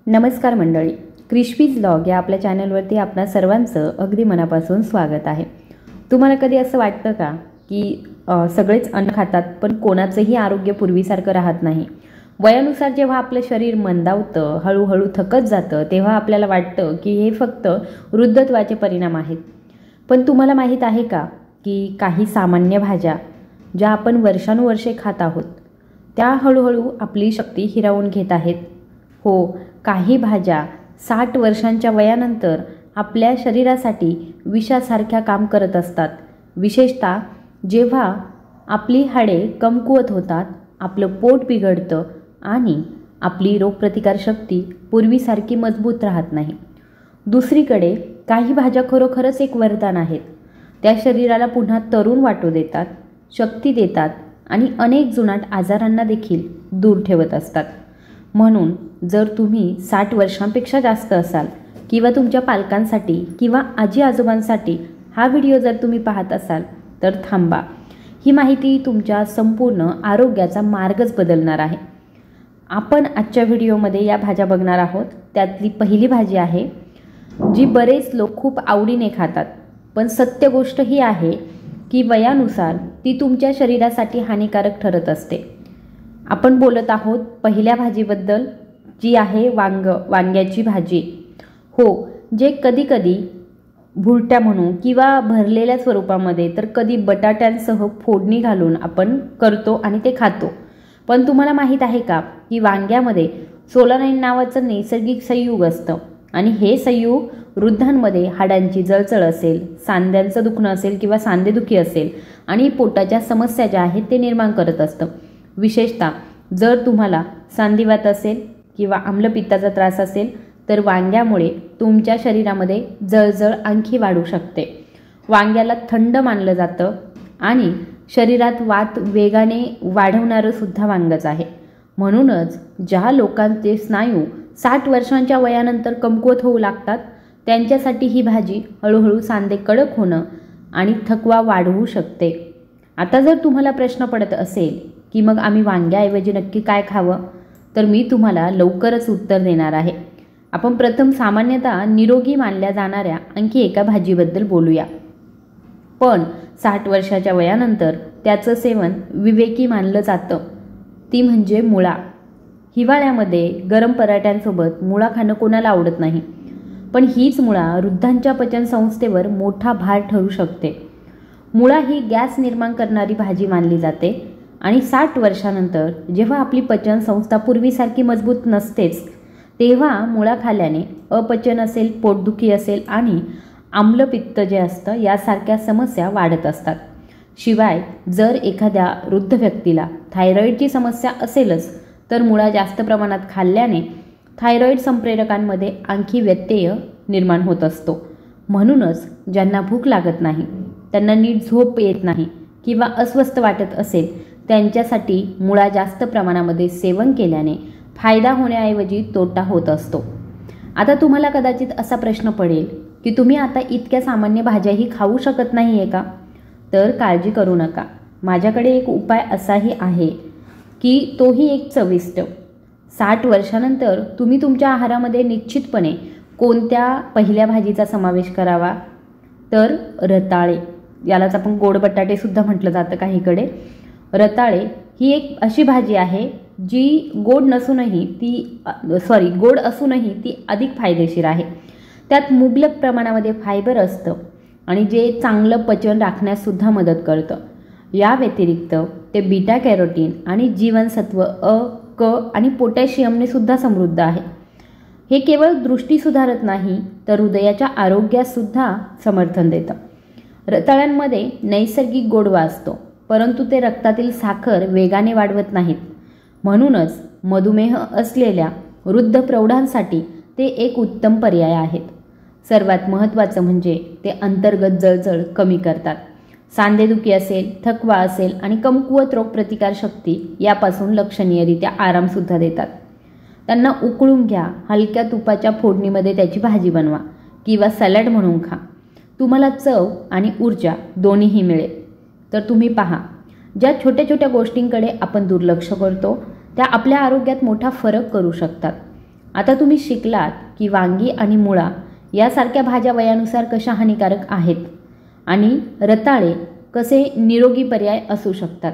नमस्कार मंडळी, crispies vlog या आपल्या चॅनलवरती आपणा सर्वांचं अगदी मनापासून स्वागत आहे। तुम्हाला कधी असं वाटतं का की सगळेच अन्न खातात पण कोणाचंही आरोग्य पूर्वीसारखं राहत नाही। वयानुसार जेव्हा आपलं शरीर मंदावतं, हळूहळू थकत जातं, तेव्हा आपल्याला वाटतं की हे फक्त वृद्धत्वाचे परिणाम आहेत। पण तुम्हाला माहीत आहे का की काही सामान्य भाज्या ज्या आपण वर्षानुवर्षे खात आहोत त्या हळूहळू आपली शक्ती हिरावून घेत आहेत। हो, काही भाज्या 60 वर्षांच्या वयानंतर आपल्या शरीरासाठी विषासारख्या काम करत असतात। विशेषतः जेव्हा आपली हाडे कमकुवत होतात, आपलं पोट बिघडतं आणि आपली रोगप्रतिकारशक्ती पूर्वीसारखी मजबूत राहत नाही। दुसरीकडे काही भाज्या खरोखरच एक वरदान आहेत। त्या शरीराला पुन्हा तरुण वाटू देतात, शक्ती देतात आणि अनेक जुनाट आजारांना देखील दूर ठेवत असतात। म्हणून जर तुम्ही 60 वर्षांपेक्षा जास्त असाल किंवा तुमच्या पालकांसाठी किंवा आजी आजोबांसाठी हा व्हिडिओ जर तुम्ही पाहत असाल तर थांबा। ही माहिती तुमच्या संपूर्ण आरोग्याचा मार्गच बदलणार आहे। आपण आजच्या व्हिडिओमध्ये या भाज्या बघणार आहोत। त्यातली पहिली भाजी आहे जी बरेच लोक खूप आवडीने खातात, पण सत्य गोष्ट ही आहे की वयानुसार ती तुमच्या शरीरासाठी हानिकारक ठरत असते। आपण बोलत आहोत पहिल्या भाजीबद्दल, जी आहे वांग्याची भाजी। हो, जे कधी भुरट्या म्हणू किंवा भरलेल्या स्वरूपामध्ये तर कधी बटाट्यांसह फोडणी घालून आपण करतो आणि ते खातो। पण तुम्हाला माहीत आहे का की वांग्यामध्ये सोलानाइन नावाचं नैसर्गिक संयुग असतं आणि हे संयुग वृद्धांमध्ये हाडांची जळजळ असेल, सांध्यांचं दुखणं असेल किंवा सांधेदुखी असेल आणि पोटाच्या समस्या ज्या आहेत ते निर्माण करत असतं। विशेषतः जर तुम्हाला सांधिवात असेल किंवा आम्लपित्ताचा त्रास असेल तर वांग्यामुळे तुमच्या शरीरामध्ये जळजळ आणखी वाढू शकते। वांग्याला थंड मानलं जातं आणि शरीरात वात वेगाने वाढवणारं सुद्धा वांगच आहे। म्हणूनच ज्या लोकांचे स्नायू 60 वर्षांच्या वयानंतर कमकुवत होऊ लागतात त्यांच्यासाठी ही भाजी हळूहळू सांधे कडक होणं आणि थकवा वाढवू शकते। आता जर तुम्हाला प्रश्न पडत असेल की मग आम्ही वांग्याऐवजी नक्की काय खावं, तर मी तुम्हाला लवकरच उत्तर देणार आहे। आपण प्रथम सामान्यतः निरोगी मानल्या जाणाऱ्या आणखी एका भाजीबद्दल बोलूया, पण 60 वर्षाच्या वयानंतर त्याचं सेवन विवेकी मानलं जातं। ती म्हणजे मुळा। हिवाळ्यामध्ये गरम पराठ्यांसोबत मुळा खाणं कोणाला आवडत नाही, पण हीच मुळा वृद्धांच्या पचनसंस्थेवर मोठा भार ठरू शकते। मुळा ही गॅस निर्माण करणारी भाजी मानली जाते आणि 60 वर्षानंतर जेव्हा आपली पचनसंस्था पूर्वीसारखी मजबूत नसतेच तेव्हा मुळा खाल्ल्याने अपचन असेल, पोटदुखी असेल आणि आम्लपित्त जे असतं यासारख्या समस्या वाढत असतात। शिवाय जर एखाद्या वृद्ध व्यक्तीला थायरॉईडची समस्या असेलच तर मुळा जास्त प्रमाणात खाल्ल्याने थायरॉईड संप्रेरकांमध्ये आणखी व्यत्यय निर्माण होत असतो। म्हणूनच ज्यांना भूक लागत नाही, त्यांना नीट झोप येत नाही किंवा अस्वस्थ वाटत असेल त्यांच्यासाठी मुळा जास्त प्रमाणामध्ये सेवन केल्याने फायदा होण्याऐवजी तोटा होत असतो। आता तुम्हाला कदाचित असा प्रश्न पडेल की तुम्ही आता इतक्या सामान्य भाज्याही खाऊ शकत नाही आहे का? तर काळजी करू नका, माझ्याकडे एक उपाय असाही आहे की तोही एक चविष्ट। 60 वर्षानंतर तुम्ही तुमच्या आहारामध्ये निश्चितपणे कोणत्या पहिल्या भाजीचा समावेश करावा, तर रताळे। यालाच आपण गोड बटाटे सुद्धा म्हटलं जातं काहीकडे। रताळे ही एक अशी भाजी आहे जी गोड असूनही ती अधिक फायदेशीर आहे। त्यात मुबलक प्रमाणामध्ये फायबर असतं आणि जे चांगलं पचन राखण्यास सुद्धा मदत करतं। या व्यतिरिक्त ते बीटा कॅरोटीन आणि जीवनसत्व अ, क आणि पोटॅशियमने सुद्धा समृद्ध आहे। हे केवळ दृष्टी सुधारत नाही तर हृदयाच्या आरोग्यास सुद्धा समर्थन देतं। रताळ्यांमध्ये नैसर्गिक गोडवा असतो, परंतु ते रक्तातील साखर वेगाने वाढवत नाहीत। म्हणूनच मधुमेह असलेल्या वृद्ध प्रौढांसाठी ते एक उत्तम पर्याय आहेत। सर्वात महत्त्वाचं म्हणजे ते अंतर्गत जळजळ कमी करतात। सांधेदुखी असेल, थकवा असेल आणि कमकुवत रोगप्रतिकारशक्ती यापासून लक्षणीयरित्या आरामसुद्धा देतात। त्यांना उकळून घ्या, हलक्या तुपाच्या फोडणीमध्ये त्याची भाजी बनवा किंवा सॅलड म्हणून खा। तुम्हाला चव आणि ऊर्जा दोन्हीही मिळेल। तर तुम्ही पहा, ज्या छोट्या छोट्या गोष्टींकडे आपण दुर्लक्ष करतो त्या आपल्या आरोग्यात मोठा फरक करू शकतात। आता तुम्ही शिकलात की वांगी आणि मुळा यासारख्या भाज्या वयानुसार कशा हानिकारक आहेत आणि रताळे कसे निरोगी पर्याय असू शकतात.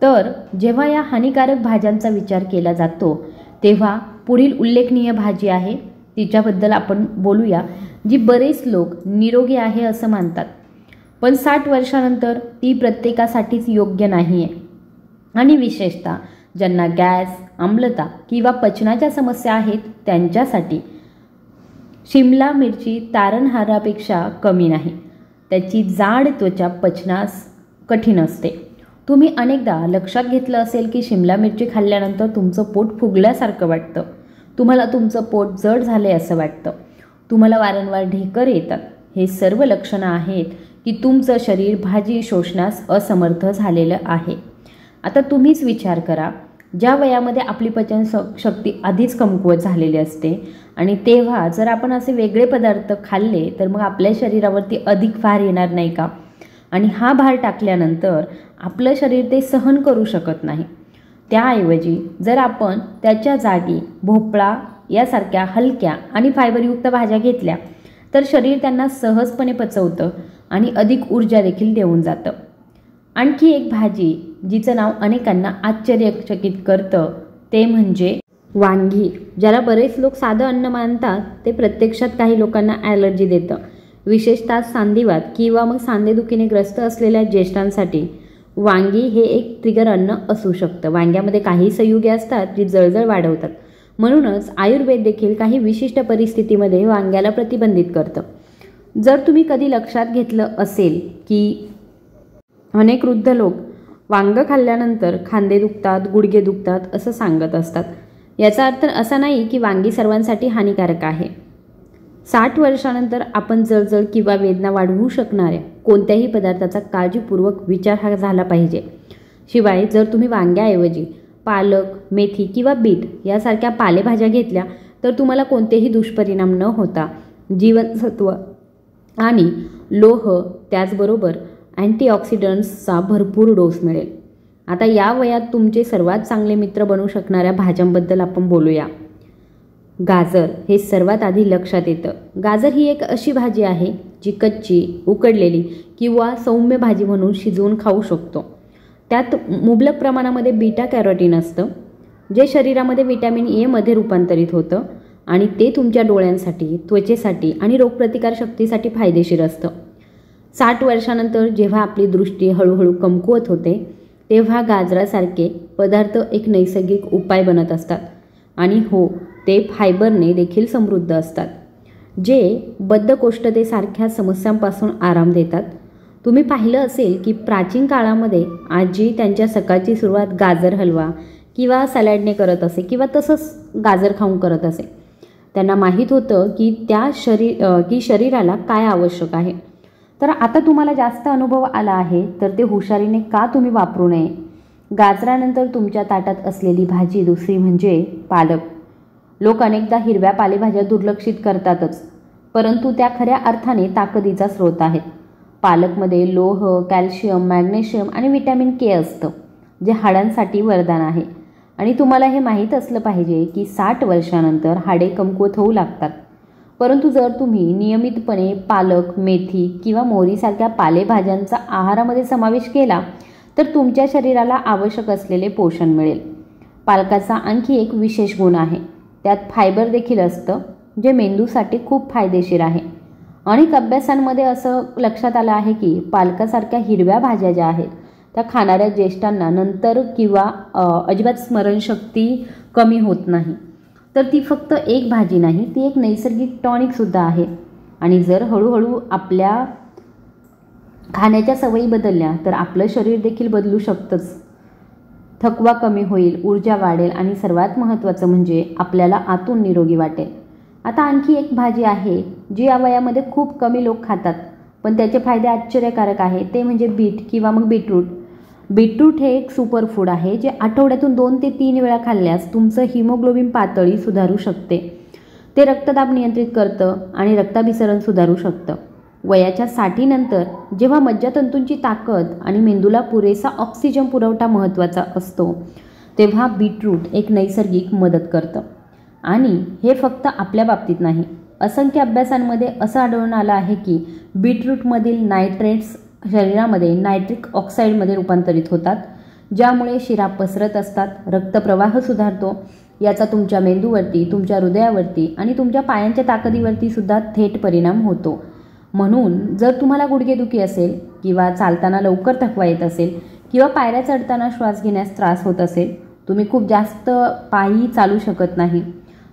तर जेव्हा या हानिकारक भाज्यांचा विचार केला जातो तेव्हा पुढील उल्लेखनीय भाजी आहे तिच्याबद्दल आपण बोलूया, जी बरेच लोक निरोगी आहे असं मानतात, पण 60 वर्षानंतर ती प्रत्येकासाठीच योग्य नाही आहे. आणि विशेषतः ज्यांना गॅस, आम्लता किंवा पचनाच्या समस्या आहेत त्यांच्यासाठी शिमला मिरची तारणहारापेक्षा कमी नाही. त्याची जाड त्वचा पचनास कठीण असते. तुम्ही अनेकदा लक्षात घेतलं असेल की शिमला मिरची खाल्ल्यानंतर तुमचं पोट फुगल्यासारखं वाटतं, तुम्हाला तुमचं पोट जड झाले असं वाटतं, तुम्हाला वारंवार ढेकर येतात. हे सर्व लक्षणं आहेत की तुमचं शरीर भाजी शोषण्यास असमर्थ झालेलं आहे. आता तुम्हीच विचार करा, ज्या वयामध्ये आपली पचन शक्ती आधीच कमकुवत झालेली असते आणि तेव्हा जर आपण असे वेगळे पदार्थ खाल्ले तर मग आपल्या शरीरावरती अधिक भार येणार नाही का? आणि हा भार टाकल्यानंतर आपलं शरीर ते सहन करू शकत नाही. त्याऐवजी जर आपण त्याच्या जागी भोपळा यासारख्या हलक्या आणि फायबरयुक्त भाज्या घेतल्या तर शरीर त्यांना सहजपणे पचवतं आणि अधिक ऊर्जा देखील देऊन जातं. आणखी एक भाजी जिचं नाव अनेकांना आश्चर्यचकित करतं ते म्हणजे वांगी. ज्याला बरेच लोक साधं अन्न मानतात ते प्रत्यक्षात काही लोकांना ॲलर्जी देतं. विशेषतः सांधीवात किंवा मग सांधेदुखीने ग्रस्त असलेल्या ज्येष्ठांसाठी वांगी हे एक ट्रिगर अन्न असू शकतं. वांग्यामध्ये काही संयुगे असतात जी जळजळ वाढवतात. म्हणूनच आयुर्वेद देखील काही विशिष्ट परिस्थितीमध्ये वांग्याला प्रतिबंधित करतं. जर तुम्ही कधी लक्षात घेतलं असेल की अनेक वृद्ध लोक वांगं खाल्ल्यानंतर खांदे दुखतात, गुडघे दुखतात असं सांगत असतात, याचा अर्थ असा नाही की वांगी सर्वांसाठी हानिकारक आहे. 60 वर्षानंतर आपण जळजळ किंवा वेदना वाढवू शकणाऱ्या कोणत्याही पदार्थाचा काळजीपूर्वक विचार हा झाला पाहिजे. शिवाय जर तुम्ही वांग्याऐवजी पालक, मेथी किंवा बीट यासारख्या पालेभाज्या घेतल्या तर तुम्हाला कोणतेही दुष्परिणाम न होता जीवनसत्व आणि लोह त्याचबरोबर अँटीऑक्सिडंट्सचा भरपूर डोस मिळेल. आता या वयात तुमचे सर्वात चांगले मित्र बनू शकणाऱ्या भाज्यांबद्दल आपण बोलूया. गाजर हे सर्वात आधी लक्षात येतं. गाजर ही एक अशी भाजी आहे जी कच्ची, उकडलेली किंवा सौम्य भाजी म्हणून शिजवून खाऊ शकतो. त्यात मुबलक प्रमाणामध्ये बीटा कॅरोटीन असतं जे शरीरामध्ये व्हिटॅमिन ए मध्ये रूपांतरित होतं आणि ते तुमच्या डोळ्यांसाठी, त्वचेसाठी आणि रोगप्रतिकारशक्तीसाठी फायदेशीर असतं. 60 वर्षानंतर जेव्हा आपली दृष्टी हळूहळू कमकुवत होते तेव्हा गाजरासारखे पदार्थ एक नैसर्गिक उपाय बनत असतात. आणि हो, ते फायबरने देखील समृद्ध असतात जे बद्धकोष्ठतेसारख्या समस्यांपासून आराम देतात. तुम्ही पाहिलं असेल की प्राचीन काळामध्ये आजी त्यांच्या सकाळची सुरुवात गाजर हलवा किंवा सॅलडने करत असे किंवा तसंच गाजर खाऊन करत असे. त्यांना माहीत होतं की शरीराला काय आवश्यक आहे. तर आता तुम्हाला जास्त अनुभव आला आहे तर ते हुशारीने का तुम्ही वापरू नये. गाजरानंतर तुमच्या ताटात असलेली भाजी दुसरी म्हणजे पालक. लोक अनेकदा हिरव्या पालेभाज्या दुर्लक्षित करतातच, परंतु त्या खऱ्या अर्थाने ताकदीचा स्रोत आहेत. पालकमध्ये लोह, कॅल्शियम, मॅग्नेशियम आणि व्हिटॅमिन के असतं जे हाडांसाठी वरदान आहे. आणि तुम्हाला हे माहीत असलं पाहिजे की 60 वर्षानंतर हाडे कमकुवत होऊ लागतात, परंतु जर तुम्ही नियमितपणे पालक, मेथी किंवा मोहरीसारख्या पालेभाज्यांचा आहारामध्ये समावेश केला तर तुमच्या शरीराला आवश्यक असलेले पोषण मिळेल. पालकाचा आणखी एक विशेष गुण आहे, त्यात फायबर देखील असतं जे मेंदूसाठी खूप फायदेशीर आहे. अनेक अभ्यासांमध्ये असं लक्षात आलं आहे की पालकासारख्या हिरव्या भाज्या ज्या आहेत त्या खाणाऱ्या ज्येष्ठांना नंतर किंवा अजिबात स्मरणशक्ती कमी होत नाही. तर ती फक्त एक भाजी नाही, ती एक नैसर्गिक टॉनिकसुद्धा आहे. आणि जर हळूहळू आपल्या खाण्याच्या सवयी बदलल्या तर आपलं शरीर देखील बदलू शकतंच. थकवा कमी होईल, ऊर्जा वाढेल आणि सर्वात महत्त्वाचं म्हणजे आपल्याला आतून निरोगी वाटेल. आता आणखी एक भाजी आहे जी या वयामध्ये खूप कमी लोक खातात पण त्याचे फायदे आश्चर्यकारक आहे, ते म्हणजे बीट किंवा मग बीटरूट. बीटरूट हे एक सुपरफूड आहे जे आठवड्यातून 2 ते 3 वेळा खाल्ल्यास तुमचं हिमोग्लोबिन पातळी सुधारू शकते. ते रक्तदाब नियंत्रित करतं आणि रक्ताभिसरण सुधारू शकतं. वयाच्या 60 नंतर जेव्हा मज्जातंतूंची ताकद आणि मेंदूला पुरेसा ऑक्सिजन पुरवठा महत्त्वाचा असतो तेव्हा बीटरूट एक नैसर्गिक मदत करतं. आणि हे फक्त आपल्या बाबतीत नाही, असंख्य अभ्यासांमध्ये असं आढळून आलं आहे की बीटरूटमधील नायट्रेट्स शरीरामध्ये नायट्रिक ऑक्साईडमध्ये रूपांतरित होतात, ज्यामुळे शिरा पसरत असतात, रक्तप्रवाह सुधारतो. याचा तुमच्या मेंदूवरती, तुमच्या हृदयावरती आणि तुमच्या पायांच्या ताकदीवरती सुद्धा थेट परिणाम होतो. म्हणून जर तुम्हाला गुडघेदुखी असेल किंवा चालताना लवकर थकवा येत असेल किंवा पायऱ्या चढताना श्वास घेण्यास त्रास होत असेल, तुम्ही खूप जास्त पायी चालू शकत नाही,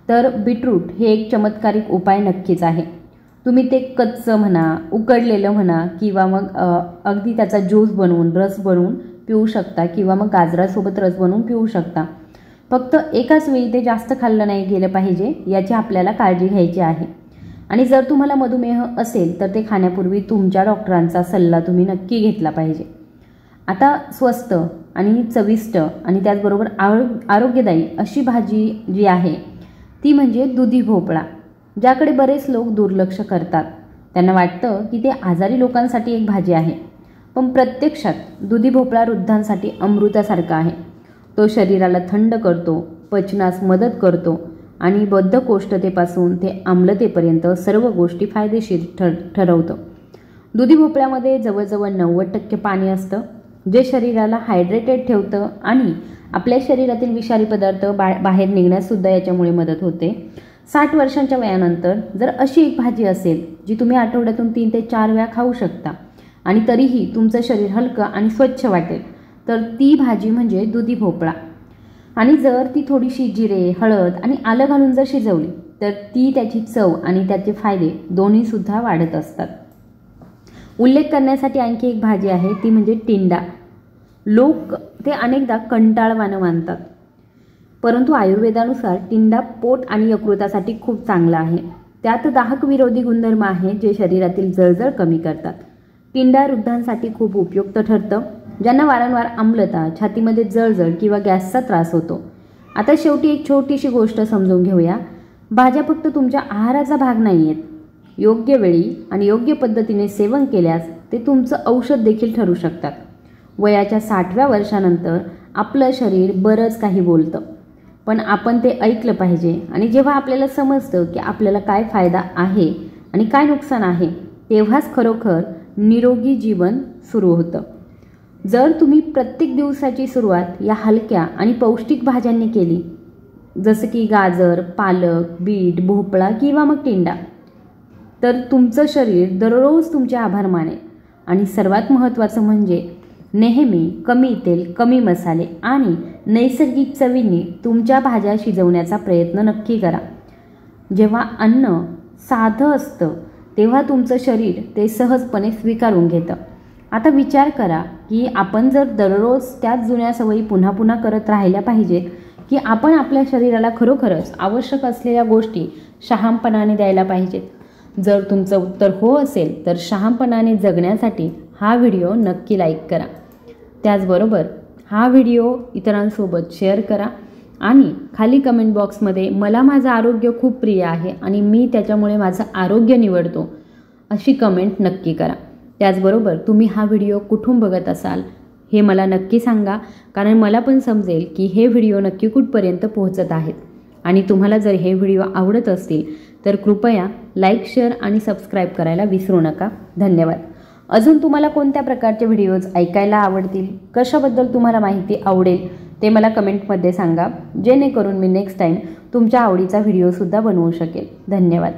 तर बीटरूट हे एक चमत्कारिक उपाय नक्कीच आहे. तुम्ही ते कच्चं म्हणा, उकडलेलं म्हणा किंवा मग अगदी त्याचा ज्यूस बनवून, रस बनवून पिऊ शकता किंवा मग गाजरासोबत रस बनवून पिऊ शकता. फक्त एकाच वेळी ते जास्त खाल्लं नाही गेलं पाहिजे, याची आपल्याला काळजी घ्यायची आहे. आणि जर तुम्हाला मधुमेह असेल तर ते खाण्यापूर्वी तुमच्या डॉक्टरांचा सल्ला तुम्ही नक्की घेतला पाहिजे. आता स्वस्त आणि चविष्ट आणि त्याचबरोबर आरोग्यदायी अशी भाजी जी आहे ती म्हणजे दुधी भोपळा, ज्याकडे बरेच लोक दुर्लक्ष करतात. त्यांना वाटतं की ते आजारी लोकांसाठी एक भाजी आहे, पण प्रत्यक्षात दुधी भोपळा वृद्धांसाठी अमृतासारखा आहे. तो शरीराला थंड करतो, पचनास मदत करतो आणि बद्धकोष्ठतेपासून ते आम्लतेपर्यंत सर्व गोष्टी फायदेशीर ठरवतं. दुधी भोपळ्यामध्ये जवळजवळ 90% पाणी असतं, जे शरीराला हायड्रेटेड ठेवतं आणि आपल्या शरीरातील विषारी पदार्थ बाहेर निघण्याससुद्धा याच्यामुळे मदत होते. 60 वर्षांच्या वयानंतर जर अशी एक भाजी असेल जी तुम्ही आठवड्यातून 3 ते 4 वेळा खाऊ शकता आणि तरीही तुमचं शरीर हलकं आणि स्वच्छ वाटेल, तर ती भाजी म्हणजे दुधी भोपळा. आणि जर ती थोडीशी जिरे, हळद आणि आलं घालून जर शिजवली तर ती त्याची चव आणि त्याचे फायदे दोन्हीसुद्धा वाढत असतात. उल्लेख करण्यासाठी आणखी एक भाजी आहे ती म्हणजे टिंडा. लोक ते अनेकदा कंटाळवाणं मानतात, परंतु आयुर्वेदानुसार टिंडा पोट आणि यकृतासाठी खूप चांगला आहे. त्यात दाहक विरोधी गुणधर्म आहे जे शरीरातील जळजळ कमी करतात. टिंडा वृद्धांसाठी खूप उपयुक्त ठरतं, ज्यांना वारंवार आम्लता, छातीमध्ये जळजळ किंवा गॅसचा त्रास होतो. आता शेवटी एक छोटीशी गोष्ट समजून घेऊया. भाज्या फक्त तुमच्या आहाराचा भाग नाही आहेत. योग्य वेळी आणि योग्य पद्धतीने सेवन केल्यास ते तुमचं औषध देखील ठरू शकतात. वयाच्या 60व्या वर्षानंतर आपलं शरीर बरंच काही बोलतं, पण आपण ते ऐकलं पाहिजे. आणि जेव्हा आपल्याला समजतं की आपल्याला काय फायदा आहे आणि काय नुकसान आहे, तेव्हाच खरोखर निरोगी जीवन सुरू होतं. जर तुम्ही प्रत्येक दिवसाची सुरुवात या हलक्या आणि पौष्टिक भाज्यांनी केली, जसं की गाजर, पालक, बीट, भोपळा किंवा मग टिंडा, तर तुमचं शरीर दररोज तुमचे आभार मानेल. आणि सर्वात महत्त्वाचं म्हणजे नेहमी कमी तेल, कमी मसाले आणि नैसर्गिक चवीने तुमच्या भाज्या शिजवण्याचा प्रयत्न नक्की करा. जेव्हा अन्न साधं असतं तेव्हा तुमचं शरीर ते सहजपणे स्वीकारून घेतं. आता विचार करा की आपण जर दररोज त्याच जुन्या सवयी पुन्हा पुन्हा करत राहिल्या पाहिजेत की आपण आपल्या शरीराला खरोखरच आवश्यक असलेल्या गोष्टी शहाणपणाने द्यायला पाहिजेत. जर तुमचं उत्तर हो असेल तर शहाणपणाने जगण्यासाठी हा व्हिडिओ नक्की लाईक करा. त्याचबरोबर हा व्हिडिओ इतरांसोबत शेअर करा आणि खाली कमेंट बॉक्समध्ये मला माझं आरोग्य खूप प्रिय आहे आणि मी त्याच्यामुळे माझं आरोग्य निवडतो अशी कमेंट नक्की करा. त्याचबरोबर तुम्ही हा व्हिडिओ कुठून बघत असाल हे मला नक्की सांगा, कारण मला पण समजेल की हे व्हिडिओ नक्की कुठपर्यंत पोहोचत आहेत. आणि तुम्हाला जर हे व्हिडिओ आवडत असतील तर कृपया लाईक, शेअर आणि सबस्क्राईब करायला विसरू नका. धन्यवाद. अजून तुम्हाला कोणत्या प्रकारचे व्हिडिओज ऐकायला आवडतील, कशाबद्दल तुम्हाला माहिती आवडेल ते मला कमेंटमध्ये सांगा, जेणेकरून मी नेक्स्ट टाईम तुमच्या आवडीचा व्हिडिओसुद्धा बनवू शकेल. धन्यवाद.